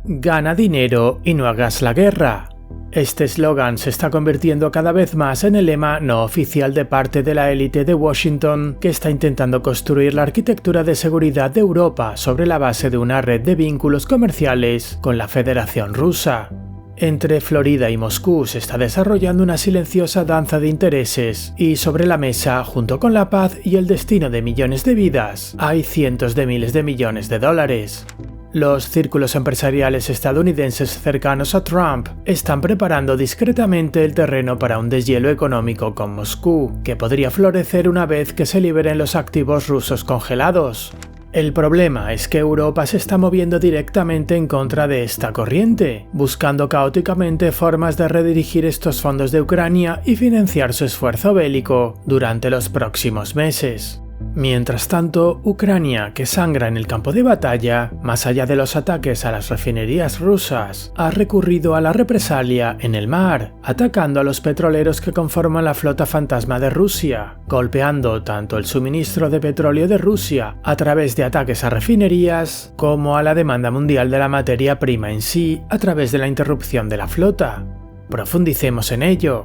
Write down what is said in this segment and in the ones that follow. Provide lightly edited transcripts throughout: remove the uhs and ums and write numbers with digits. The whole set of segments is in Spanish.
Gana dinero y no hagas la guerra. Este eslogan se está convirtiendo cada vez más en el lema no oficial de parte de la élite de Washington, que está intentando construir la arquitectura de seguridad de Europa sobre la base de una red de vínculos comerciales con la Federación Rusa. Entre Florida y Moscú se está desarrollando una silenciosa danza de intereses, y sobre la mesa, junto con la paz y el destino de millones de vidas, hay cientos de miles de millones de dólares. Los círculos empresariales estadounidenses cercanos a Trump están preparando discretamente el terreno para un deshielo económico con Moscú, que podría florecer una vez que se liberen los activos rusos congelados. El problema es que Europa se está moviendo directamente en contra de esta corriente, buscando caóticamente formas de redirigir estos fondos de Ucrania y financiar su esfuerzo bélico durante los próximos meses. Mientras tanto, Ucrania, que sangra en el campo de batalla, más allá de los ataques a las refinerías rusas, ha recurrido a la represalia en el mar, atacando a los petroleros que conforman la flota fantasma de Rusia, golpeando tanto el suministro de petróleo de Rusia a través de ataques a refinerías, como a la demanda mundial de la materia prima en sí a través de la interrupción de la flota. Profundicemos en ello.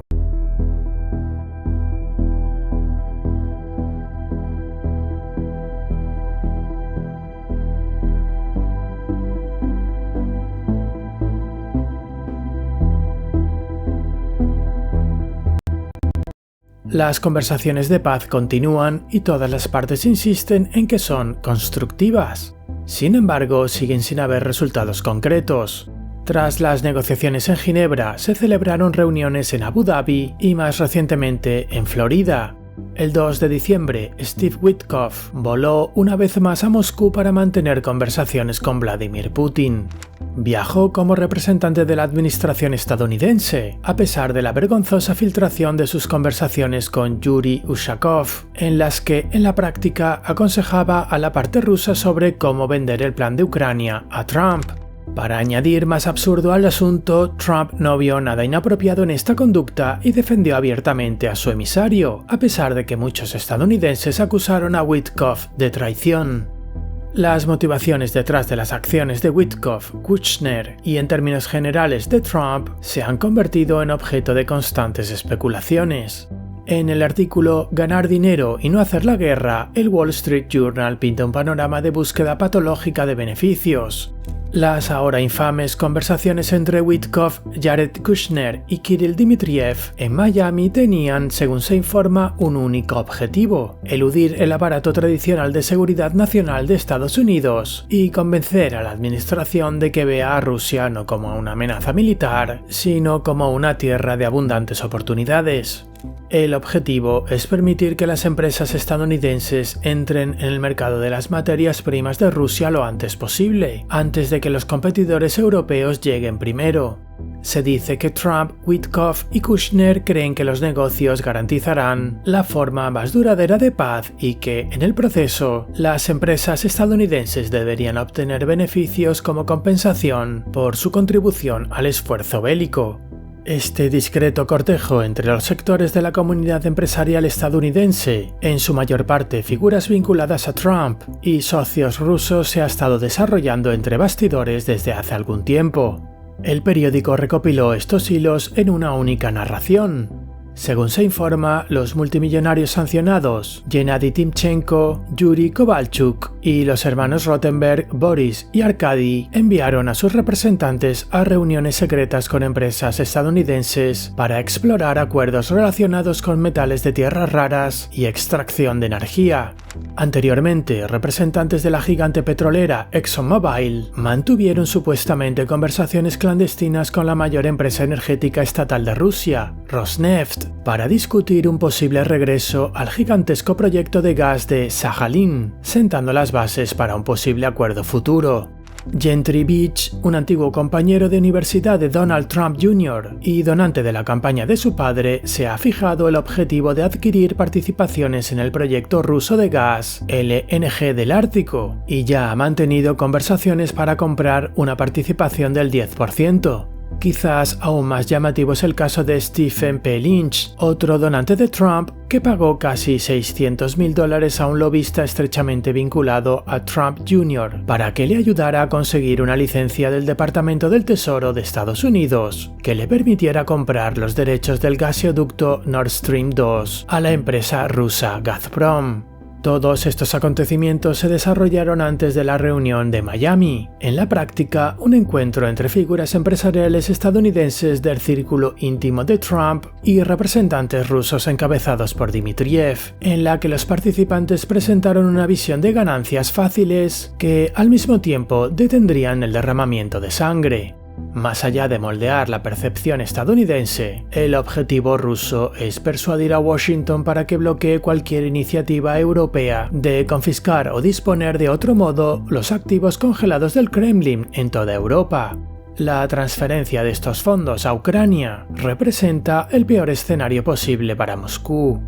Las conversaciones de paz continúan y todas las partes insisten en que son constructivas. Sin embargo, siguen sin haber resultados concretos. Tras las negociaciones en Ginebra, se celebraron reuniones en Abu Dhabi y más recientemente en Florida. El 2 de diciembre, Steve Witkoff voló una vez más a Moscú para mantener conversaciones con Vladimir Putin. Viajó como representante de la administración estadounidense, a pesar de la vergonzosa filtración de sus conversaciones con Yuri Ushakov, en las que, en la práctica, aconsejaba a la parte rusa sobre cómo vender el plan de Ucrania a Trump. Para añadir más absurdo al asunto, Trump no vio nada inapropiado en esta conducta y defendió abiertamente a su emisario, a pesar de que muchos estadounidenses acusaron a Witkoff de traición. Las motivaciones detrás de las acciones de Witkoff, Kushner y en términos generales de Trump se han convertido en objeto de constantes especulaciones. En el artículo Ganar dinero y no hacer la guerra, el Wall Street Journal pinta un panorama de búsqueda patológica de beneficios. Las ahora infames conversaciones entre Witkoff, Jared Kushner y Kirill Dmitriev en Miami tenían, según se informa, un único objetivo: eludir el aparato tradicional de seguridad nacional de Estados Unidos y convencer a la administración de que vea a Rusia no como una amenaza militar, sino como una tierra de abundantes oportunidades. El objetivo es permitir que las empresas estadounidenses entren en el mercado de las materias primas de Rusia lo antes posible, antes de que los competidores europeos lleguen primero. Se dice que Trump, Witkoff y Kushner creen que los negocios garantizarán la forma más duradera de paz y que, en el proceso, las empresas estadounidenses deberían obtener beneficios como compensación por su contribución al esfuerzo bélico. Este discreto cortejo entre los sectores de la comunidad empresarial estadounidense, en su mayor parte figuras vinculadas a Trump y socios rusos, se ha estado desarrollando entre bastidores desde hace algún tiempo. El periódico recopiló estos hilos en una única narración. Según se informa, los multimillonarios sancionados, Gennady Timchenko, Yuri Kovalchuk y los hermanos Rotenberg, Boris y Arkady, enviaron a sus representantes a reuniones secretas con empresas estadounidenses para explorar acuerdos relacionados con metales de tierras raras y extracción de energía. Anteriormente, representantes de la gigante petrolera ExxonMobil mantuvieron supuestamente conversaciones clandestinas con la mayor empresa energética estatal de Rusia, Rosneft, para discutir un posible regreso al gigantesco proyecto de gas de Sakhalin, sentando las bases para un posible acuerdo futuro. Gentry Beach, un antiguo compañero de universidad de Donald Trump Jr. y donante de la campaña de su padre, se ha fijado el objetivo de adquirir participaciones en el proyecto ruso de gas LNG del Ártico y ya ha mantenido conversaciones para comprar una participación del 10%. Quizás aún más llamativo es el caso de Stephen P. Lynch, otro donante de Trump que pagó casi $600.000 a un lobista estrechamente vinculado a Trump Jr. para que le ayudara a conseguir una licencia del Departamento del Tesoro de Estados Unidos que le permitiera comprar los derechos del gasoducto Nord Stream 2 a la empresa rusa Gazprom. Todos estos acontecimientos se desarrollaron antes de la reunión de Miami, en la práctica un encuentro entre figuras empresariales estadounidenses del círculo íntimo de Trump y representantes rusos encabezados por Dmitriev, en la que los participantes presentaron una visión de ganancias fáciles que al mismo tiempo detendrían el derramamiento de sangre. Más allá de moldear la percepción estadounidense, el objetivo ruso es persuadir a Washington para que bloquee cualquier iniciativa europea de confiscar o disponer de otro modo los activos congelados del Kremlin en toda Europa. La transferencia de estos fondos a Ucrania representa el peor escenario posible para Moscú.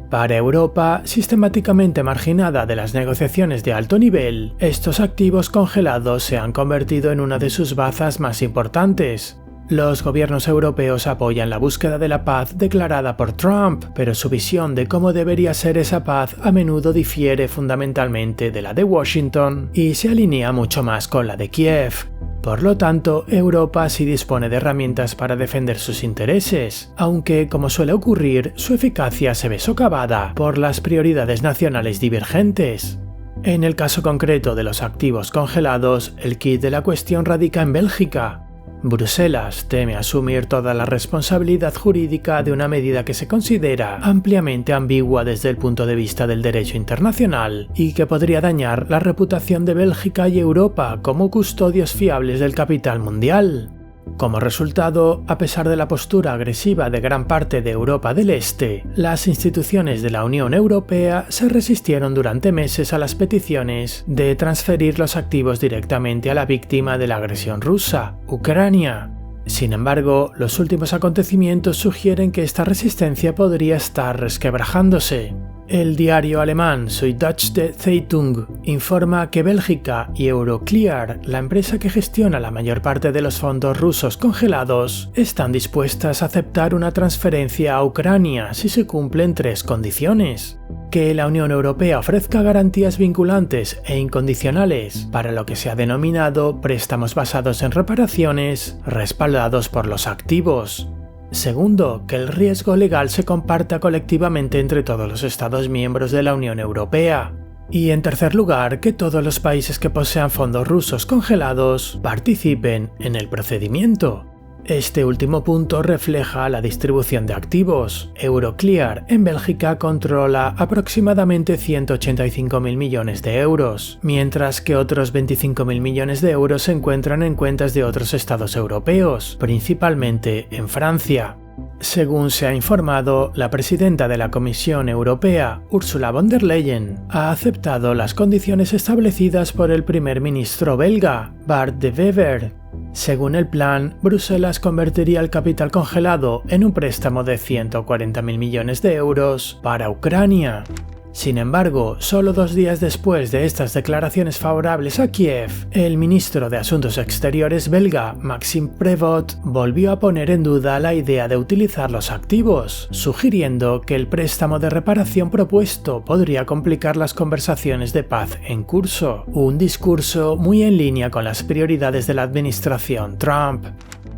Para Europa, sistemáticamente marginada de las negociaciones de alto nivel, estos activos congelados se han convertido en una de sus bazas más importantes. Los gobiernos europeos apoyan la búsqueda de la paz declarada por Trump, pero su visión de cómo debería ser esa paz a menudo difiere fundamentalmente de la de Washington y se alinea mucho más con la de Kiev. Por lo tanto, Europa sí dispone de herramientas para defender sus intereses, aunque, como suele ocurrir, su eficacia se ve socavada por las prioridades nacionales divergentes. En el caso concreto de los activos congelados, el quid de la cuestión radica en Bélgica. Bruselas teme asumir toda la responsabilidad jurídica de una medida que se considera ampliamente ambigua desde el punto de vista del derecho internacional y que podría dañar la reputación de Bélgica y Europa como custodios fiables del capital mundial. Como resultado, a pesar de la postura agresiva de gran parte de Europa del Este, las instituciones de la Unión Europea se resistieron durante meses a las peticiones de transferir los activos directamente a la víctima de la agresión rusa, Ucrania. Sin embargo, los últimos acontecimientos sugieren que esta resistencia podría estar resquebrajándose. El diario alemán Süddeutsche Zeitung informa que Bélgica y Euroclear, la empresa que gestiona la mayor parte de los fondos rusos congelados, están dispuestas a aceptar una transferencia a Ucrania si se cumplen tres condiciones: que la Unión Europea ofrezca garantías vinculantes e incondicionales para lo que se ha denominado préstamos basados en reparaciones respaldados por los activos. Segundo, que el riesgo legal se comparta colectivamente entre todos los Estados miembros de la Unión Europea. Y en tercer lugar, que todos los países que posean fondos rusos congelados participen en el procedimiento. Este último punto refleja la distribución de activos. Euroclear en Bélgica controla aproximadamente 185.000 millones de euros, mientras que otros 25.000 millones de euros se encuentran en cuentas de otros estados europeos, principalmente en Francia. Según se ha informado, la presidenta de la Comisión Europea, Ursula von der Leyen, ha aceptado las condiciones establecidas por el primer ministro belga, Bart de Wever. Según el plan, Bruselas convertiría el capital congelado en un préstamo de 140.000 millones de euros para Ucrania. Sin embargo, solo 2 días después de estas declaraciones favorables a Kiev, el ministro de Asuntos Exteriores belga, Maxime Prévost, volvió a poner en duda la idea de utilizar los activos, sugiriendo que el préstamo de reparación propuesto podría complicar las conversaciones de paz en curso, un discurso muy en línea con las prioridades de la administración Trump.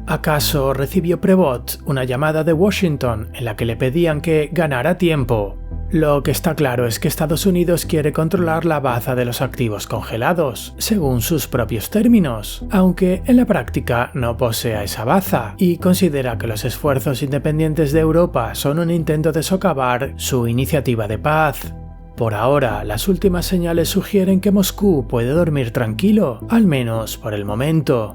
¿Acaso recibió Prévost una llamada de Washington en la que le pedían que ganara tiempo? Lo que está claro es que Estados Unidos quiere controlar la baza de los activos congelados, según sus propios términos, aunque en la práctica no posea esa baza, y considera que los esfuerzos independientes de Europa son un intento de socavar su iniciativa de paz. Por ahora, las últimas señales sugieren que Moscú puede dormir tranquilo, al menos por el momento.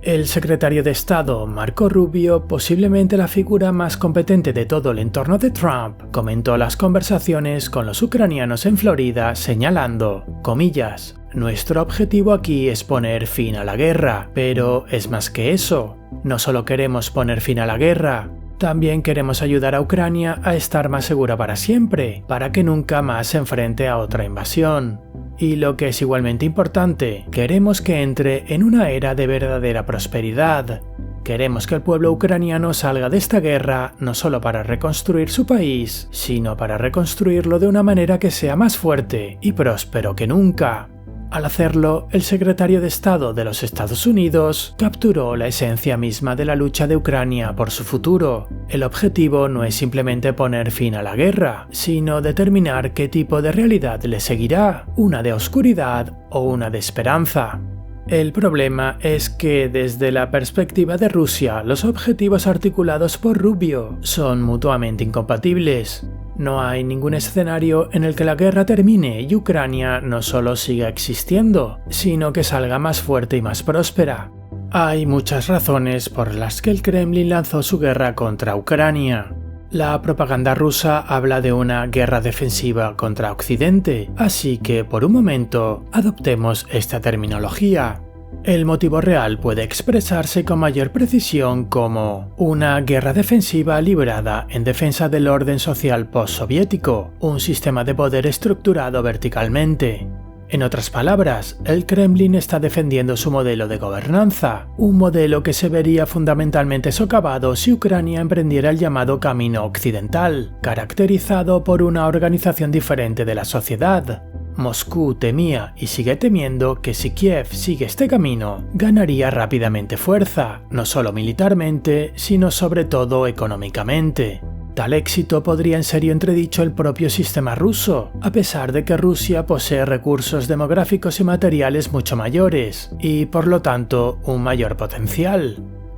El secretario de Estado, Marco Rubio, posiblemente la figura más competente de todo el entorno de Trump, comentó las conversaciones con los ucranianos en Florida señalando, comillas, «Nuestro objetivo aquí es poner fin a la guerra, pero es más que eso. No solo queremos poner fin a la guerra, también queremos ayudar a Ucrania a estar más segura para siempre, para que nunca más se enfrente a otra invasión. Y lo que es igualmente importante, queremos que entre en una era de verdadera prosperidad». Queremos que el pueblo ucraniano salga de esta guerra no solo para reconstruir su país, sino para reconstruirlo de una manera que sea más fuerte y próspero que nunca. Al hacerlo, el secretario de Estado de los Estados Unidos capturó la esencia misma de la lucha de Ucrania por su futuro. El objetivo no es simplemente poner fin a la guerra, sino determinar qué tipo de realidad le seguirá, una de oscuridad o una de esperanza. El problema es que desde la perspectiva de Rusia, los objetivos articulados por Rubio son mutuamente incompatibles. No hay ningún escenario en el que la guerra termine y Ucrania no solo siga existiendo, sino que salga más fuerte y más próspera. Hay muchas razones por las que el Kremlin lanzó su guerra contra Ucrania. La propaganda rusa habla de una guerra defensiva contra Occidente, así que por un momento adoptemos esta terminología. El motivo real puede expresarse con mayor precisión como una guerra defensiva librada en defensa del orden social postsoviético, un sistema de poder estructurado verticalmente. En otras palabras, el Kremlin está defendiendo su modelo de gobernanza, un modelo que se vería fundamentalmente socavado si Ucrania emprendiera el llamado camino occidental, caracterizado por una organización diferente de la sociedad. Moscú temía y sigue temiendo que si Kiev sigue este camino, ganaría rápidamente fuerza, no solo militarmente, sino sobre todo económicamente. Tal éxito podría en serio entredicho el propio sistema ruso, a pesar de que Rusia posee recursos demográficos y materiales mucho mayores, y por lo tanto un mayor potencial.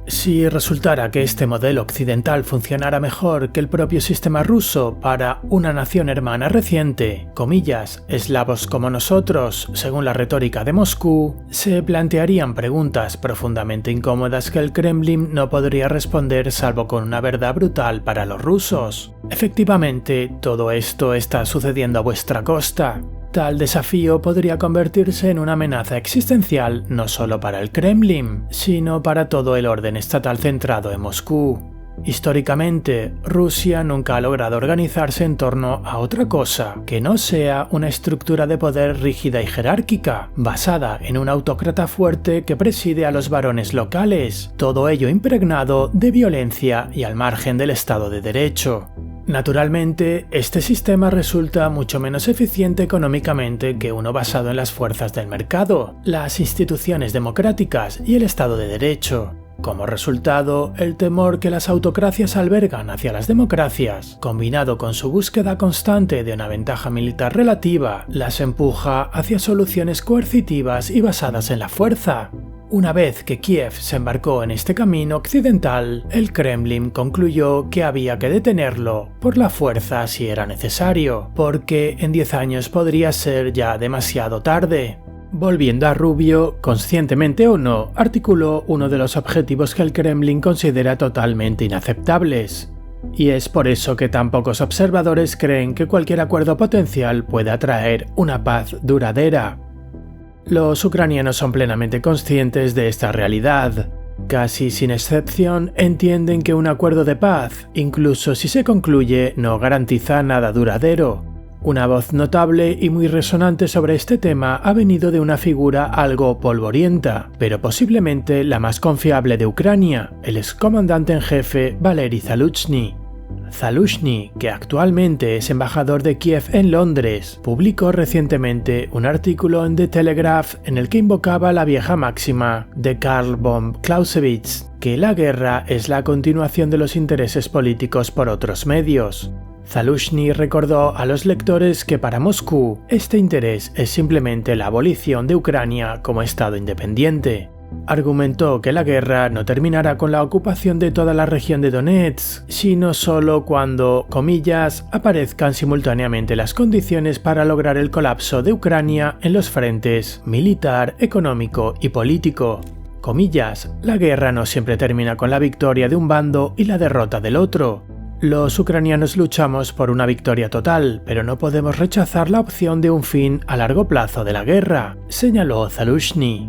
Si resultara que este modelo occidental funcionara mejor que el propio sistema ruso para una nación hermana reciente, comillas, eslavos como nosotros, según la retórica de Moscú, se plantearían preguntas profundamente incómodas que el Kremlin no podría responder salvo con una verdad brutal para los rusos. Efectivamente, todo esto está sucediendo a vuestra costa. Tal desafío podría convertirse en una amenaza existencial no solo para el Kremlin, sino para todo el orden estatal centrado en Moscú. Históricamente, Rusia nunca ha logrado organizarse en torno a otra cosa que no sea una estructura de poder rígida y jerárquica, basada en un autócrata fuerte que preside a los varones locales, todo ello impregnado de violencia y al margen del Estado de Derecho. Naturalmente, este sistema resulta mucho menos eficiente económicamente que uno basado en las fuerzas del mercado, las instituciones democráticas y el Estado de Derecho. Como resultado, el temor que las autocracias albergan hacia las democracias, combinado con su búsqueda constante de una ventaja militar relativa, las empuja hacia soluciones coercitivas y basadas en la fuerza. Una vez que Kiev se embarcó en este camino occidental, el Kremlin concluyó que había que detenerlo por la fuerza si era necesario, porque en 10 años podría ser ya demasiado tarde. Volviendo a Rubio, conscientemente o no, articuló uno de los objetivos que el Kremlin considera totalmente inaceptables. Y es por eso que tan pocos observadores creen que cualquier acuerdo potencial pueda traer una paz duradera. Los ucranianos son plenamente conscientes de esta realidad. Casi sin excepción, entienden que un acuerdo de paz, incluso si se concluye, no garantiza nada duradero. Una voz notable y muy resonante sobre este tema ha venido de una figura algo polvorienta, pero posiblemente la más confiable de Ucrania, el excomandante en jefe Valery Zaluzhny. Zaluzhny, que actualmente es embajador de Kiev en Londres, publicó recientemente un artículo en The Telegraph en el que invocaba la vieja máxima de Karl von Clausewitz, que la guerra es la continuación de los intereses políticos por otros medios. Zaluzhny recordó a los lectores que para Moscú este interés es simplemente la abolición de Ucrania como Estado independiente. Argumentó que la guerra no terminará con la ocupación de toda la región de Donetsk, sino solo cuando, comillas, aparezcan simultáneamente las condiciones para lograr el colapso de Ucrania en los frentes militar, económico y político. Comillas, la guerra no siempre termina con la victoria de un bando y la derrota del otro. Los ucranianos luchamos por una victoria total, pero no podemos rechazar la opción de un fin a largo plazo de la guerra, señaló Zaluzhny.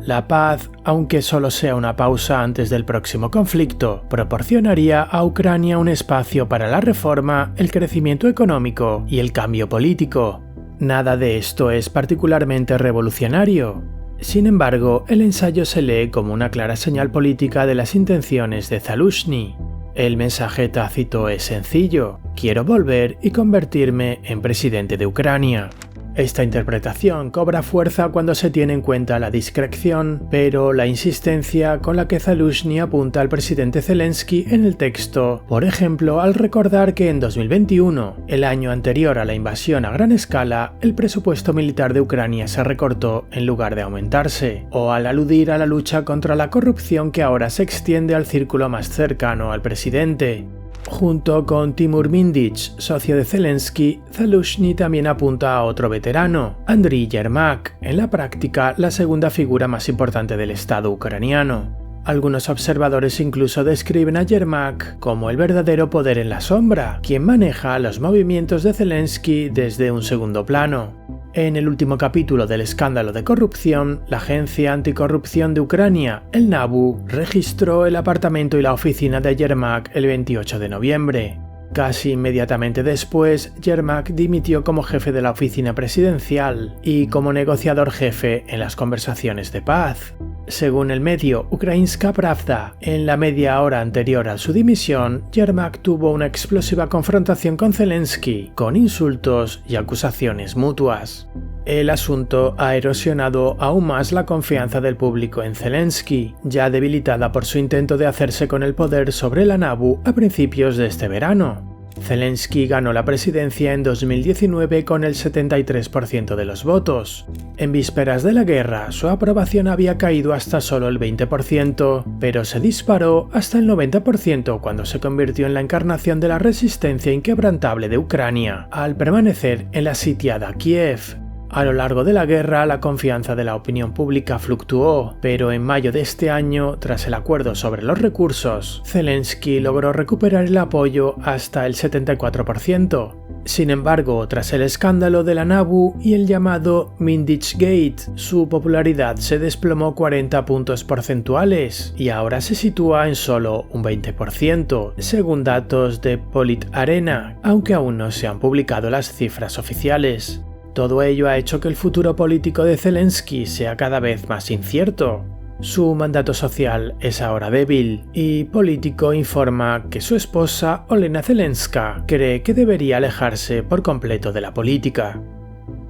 La paz, aunque solo sea una pausa antes del próximo conflicto, proporcionaría a Ucrania un espacio para la reforma, el crecimiento económico y el cambio político. Nada de esto es particularmente revolucionario. Sin embargo, el ensayo se lee como una clara señal política de las intenciones de Zaluzhny. El mensaje tácito es sencillo: quiero volver y convertirme en presidente de Ucrania. Esta interpretación cobra fuerza cuando se tiene en cuenta la discreción, pero la insistencia con la que Zaluzhny apunta al presidente Zelensky en el texto, por ejemplo, al recordar que en 2021, el año anterior a la invasión a gran escala, el presupuesto militar de Ucrania se recortó en lugar de aumentarse, o al aludir a la lucha contra la corrupción que ahora se extiende al círculo más cercano al presidente. Junto con Timur Mindich, socio de Zelensky, Zaluzhny también apunta a otro veterano, Andriy Yermak, en la práctica la segunda figura más importante del Estado ucraniano. Algunos observadores incluso describen a Yermak como el verdadero poder en la sombra, quien maneja los movimientos de Zelensky desde un segundo plano. En el último capítulo del escándalo de corrupción, la Agencia Anticorrupción de Ucrania, el NABU, registró el apartamento y la oficina de Yermak el 28 de noviembre. Casi inmediatamente después, Yermak dimitió como jefe de la oficina presidencial y como negociador jefe en las conversaciones de paz. Según el medio Ukrainska Pravda, en la media hora anterior a su dimisión, Yermak tuvo una explosiva confrontación con Zelensky, con insultos y acusaciones mutuas. El asunto ha erosionado aún más la confianza del público en Zelensky, ya debilitada por su intento de hacerse con el poder sobre la NABU a principios de este verano. Zelensky ganó la presidencia en 2019 con el 73% de los votos. En vísperas de la guerra, su aprobación había caído hasta solo el 20%, pero se disparó hasta el 90% cuando se convirtió en la encarnación de la resistencia inquebrantable de Ucrania, al permanecer en la sitiada Kiev. A lo largo de la guerra, la confianza de la opinión pública fluctuó, pero en mayo de este año, tras el acuerdo sobre los recursos, Zelensky logró recuperar el apoyo hasta el 74%. Sin embargo, tras el escándalo de la NABU y el llamado Mindich Gate, su popularidad se desplomó 40 puntos porcentuales y ahora se sitúa en solo un 20%, según datos de Politarena, aunque aún no se han publicado las cifras oficiales. Todo ello ha hecho que el futuro político de Zelensky sea cada vez más incierto. Su mandato social es ahora débil y Político informa que su esposa, Olena Zelenska, cree que debería alejarse por completo de la política.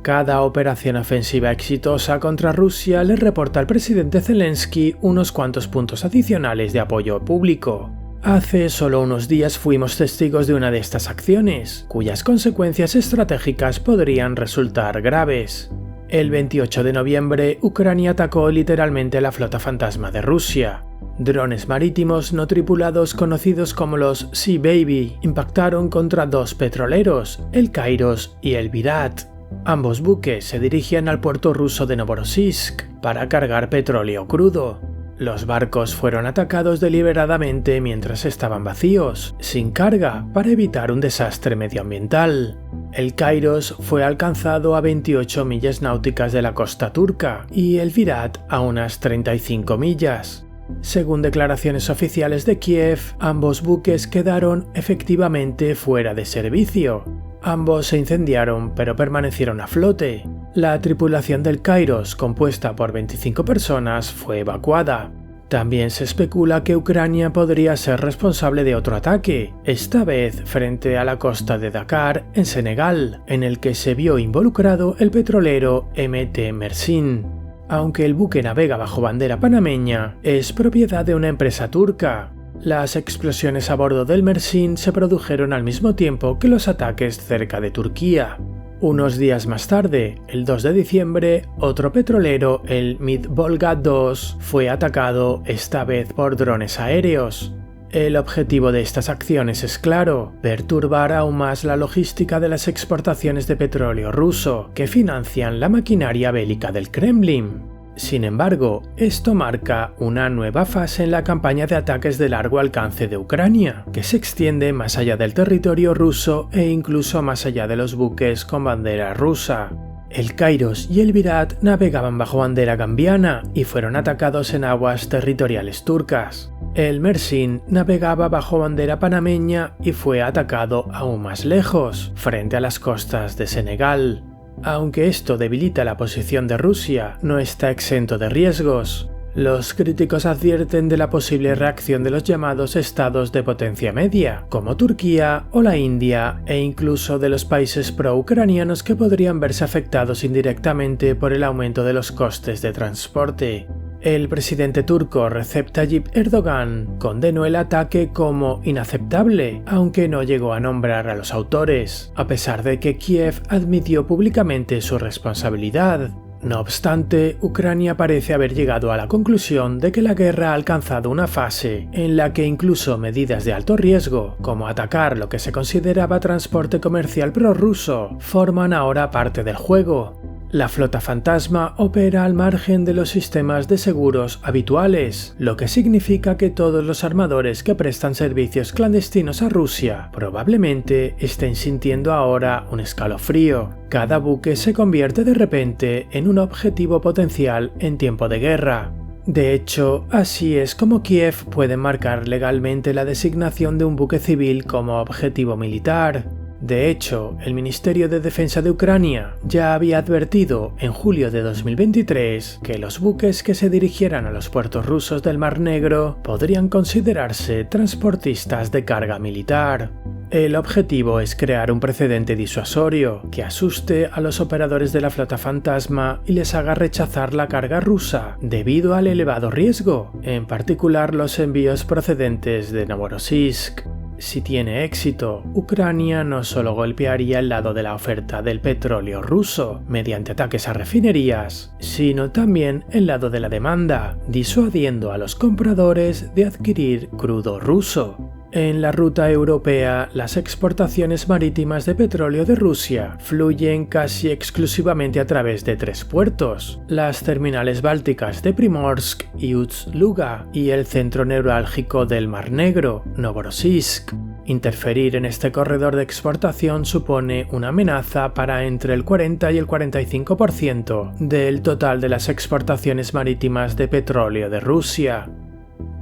Cada operación ofensiva exitosa contra Rusia le reporta al presidente Zelensky unos cuantos puntos adicionales de apoyo público. Hace solo unos días fuimos testigos de una de estas acciones, cuyas consecuencias estratégicas podrían resultar graves. El 28 de noviembre, Ucrania atacó literalmente la flota fantasma de Rusia. Drones marítimos no tripulados conocidos como los Sea Baby impactaron contra dos petroleros, el Kairos y el Virat. Ambos buques se dirigían al puerto ruso de Novorossiysk para cargar petróleo crudo. Los barcos fueron atacados deliberadamente mientras estaban vacíos, sin carga, para evitar un desastre medioambiental. El Kairos fue alcanzado a 28 millas náuticas de la costa turca y el Virat a unas 35 millas. Según declaraciones oficiales de Kiev, ambos buques quedaron efectivamente fuera de servicio. Ambos se incendiaron, pero permanecieron a flote. La tripulación del Kairos, compuesta por 25 personas, fue evacuada. También se especula que Ucrania podría ser responsable de otro ataque, esta vez frente a la costa de Dakar, en Senegal, en el que se vio involucrado el petrolero MT Mersin. Aunque el buque navega bajo bandera panameña, es propiedad de una empresa turca. Las explosiones a bordo del Mersin se produjeron al mismo tiempo que los ataques cerca de Turquía. Unos días más tarde, el 2 de diciembre, otro petrolero, el Mid Volga 2, fue atacado, esta vez por drones aéreos. El objetivo de estas acciones es claro: perturbar aún más la logística de las exportaciones de petróleo ruso, que financian la maquinaria bélica del Kremlin. Sin embargo, esto marca una nueva fase en la campaña de ataques de largo alcance de Ucrania, que se extiende más allá del territorio ruso e incluso más allá de los buques con bandera rusa. El Kairos y el Virat navegaban bajo bandera gambiana y fueron atacados en aguas territoriales turcas. El Mersin navegaba bajo bandera panameña y fue atacado aún más lejos, frente a las costas de Senegal. Aunque esto debilita la posición de Rusia, no está exento de riesgos. Los críticos advierten de la posible reacción de los llamados estados de potencia media, como Turquía o la India, e incluso de los países pro-ucranianos que podrían verse afectados indirectamente por el aumento de los costes de transporte. El presidente turco Recep Tayyip Erdogan condenó el ataque como inaceptable, aunque no llegó a nombrar a los autores, a pesar de que Kiev admitió públicamente su responsabilidad. No obstante, Ucrania parece haber llegado a la conclusión de que la guerra ha alcanzado una fase en la que incluso medidas de alto riesgo, como atacar lo que se consideraba transporte comercial prorruso, forman ahora parte del juego. La flota fantasma opera al margen de los sistemas de seguros habituales, lo que significa que todos los armadores que prestan servicios clandestinos a Rusia probablemente estén sintiendo ahora un escalofrío. Cada buque se convierte de repente en un objetivo potencial en tiempo de guerra. De hecho, así es como Kiev puede marcar legalmente la designación de un buque civil como objetivo militar. De hecho, el Ministerio de Defensa de Ucrania ya había advertido en julio de 2023 que los buques que se dirigieran a los puertos rusos del Mar Negro podrían considerarse transportistas de carga militar. El objetivo es crear un precedente disuasorio que asuste a los operadores de la flota fantasma y les haga rechazar la carga rusa debido al elevado riesgo, en particular los envíos procedentes de Novorossiysk. Si tiene éxito, Ucrania no solo golpearía el lado de la oferta del petróleo ruso mediante ataques a refinerías, sino también el lado de la demanda, disuadiendo a los compradores de adquirir crudo ruso. En la ruta europea, las exportaciones marítimas de petróleo de Rusia fluyen casi exclusivamente a través de 3 puertos: las terminales bálticas de Primorsk y Ust-Luga y el centro neurálgico del Mar Negro, Novorossiysk. Interferir en este corredor de exportación supone una amenaza para entre el 40 y el 45% del total de las exportaciones marítimas de petróleo de Rusia.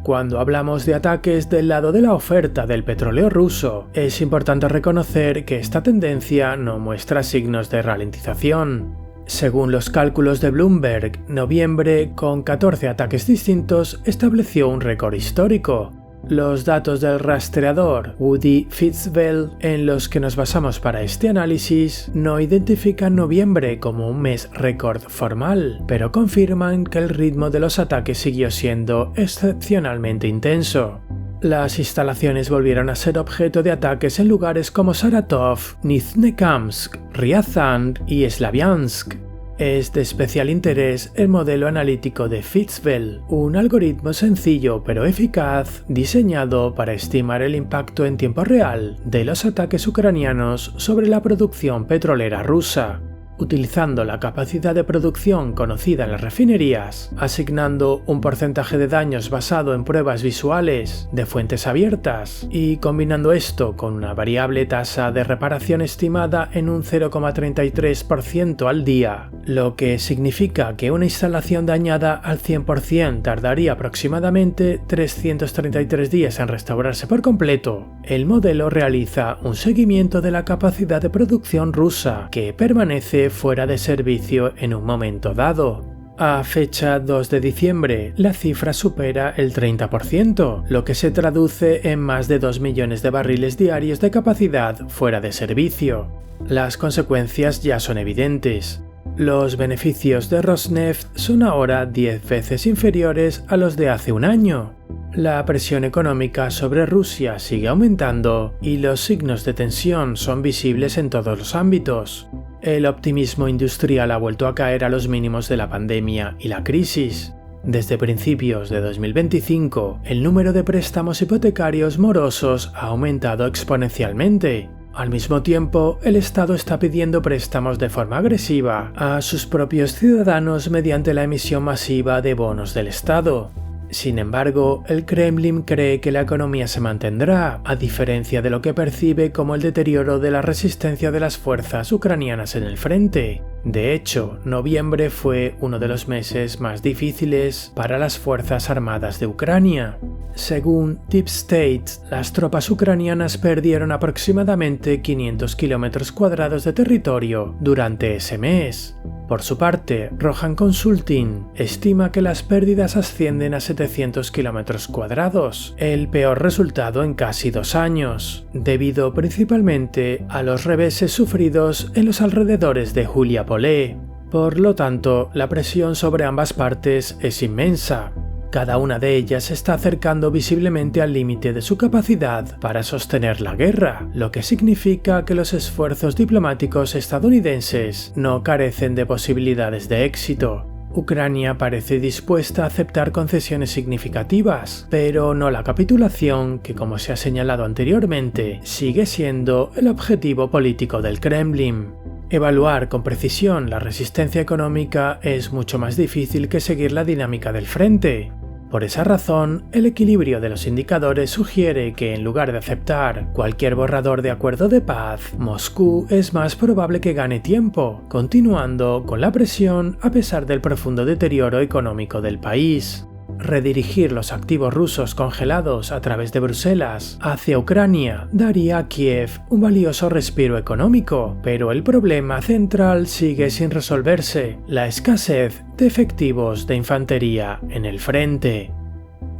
Cuando hablamos de ataques del lado de la oferta del petróleo ruso, es importante reconocer que esta tendencia no muestra signos de ralentización. Según los cálculos de Bloomberg, noviembre, con 14 ataques distintos, estableció un récord histórico. Los datos del rastreador Woody Fitzbell, en los que nos basamos para este análisis, no identifican noviembre como un mes récord formal, pero confirman que el ritmo de los ataques siguió siendo excepcionalmente intenso. Las instalaciones volvieron a ser objeto de ataques en lugares como Saratov, Nizhnekamsk, Ryazan y Slaviansk. Es de especial interés el modelo analítico de Fitzbell, un algoritmo sencillo pero eficaz diseñado para estimar el impacto en tiempo real de los ataques ucranianos sobre la producción petrolera rusa, utilizando la capacidad de producción conocida en las refinerías, asignando un porcentaje de daños basado en pruebas visuales de fuentes abiertas y combinando esto con una variable tasa de reparación estimada en un 0,33% al día, lo que significa que una instalación dañada al 100% tardaría aproximadamente 333 días en restaurarse por completo. El modelo realiza un seguimiento de la capacidad de producción rusa que permanece fuera de servicio en un momento dado. A fecha 2 de diciembre, la cifra supera el 30%, lo que se traduce en más de 2 millones de barriles diarios de capacidad fuera de servicio. Las consecuencias ya son evidentes. Los beneficios de Rosneft son ahora 10 veces inferiores a los de hace un año. La presión económica sobre Rusia sigue aumentando y los signos de tensión son visibles en todos los ámbitos. El optimismo industrial ha vuelto a caer a los mínimos de la pandemia y la crisis. Desde principios de 2025, el número de préstamos hipotecarios morosos ha aumentado exponencialmente. Al mismo tiempo, el Estado está pidiendo préstamos de forma agresiva a sus propios ciudadanos mediante la emisión masiva de bonos del Estado. Sin embargo, el Kremlin cree que la economía se mantendrá, a diferencia de lo que percibe como el deterioro de la resistencia de las fuerzas ucranianas en el frente. De hecho, noviembre fue uno de los meses más difíciles para las Fuerzas Armadas de Ucrania. Según Deep State, las tropas ucranianas perdieron aproximadamente 500 kilómetros cuadrados de territorio durante ese mes. Por su parte, Rohan Consulting estima que las pérdidas ascienden a 700 kilómetros cuadrados, el peor resultado en casi 2 años, debido principalmente a los reveses sufridos en los alrededores de Juliapolé. Por lo tanto, la presión sobre ambas partes es inmensa. Cada una de ellas se está acercando visiblemente al límite de su capacidad para sostener la guerra, lo que significa que los esfuerzos diplomáticos estadounidenses no carecen de posibilidades de éxito. Ucrania parece dispuesta a aceptar concesiones significativas, pero no la capitulación que, como se ha señalado anteriormente, sigue siendo el objetivo político del Kremlin. Evaluar con precisión la resistencia económica es mucho más difícil que seguir la dinámica del frente. Por esa razón, el equilibrio de los indicadores sugiere que en lugar de aceptar cualquier borrador de acuerdo de paz, Moscú es más probable que gane tiempo, continuando con la presión a pesar del profundo deterioro económico del país. Redirigir los activos rusos congelados a través de Bruselas hacia Ucrania daría a Kiev un valioso respiro económico, pero el problema central sigue sin resolverse: la escasez de efectivos de infantería en el frente.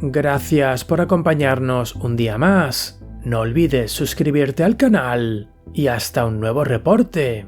Gracias por acompañarnos un día más. No olvides suscribirte al canal y hasta un nuevo reporte.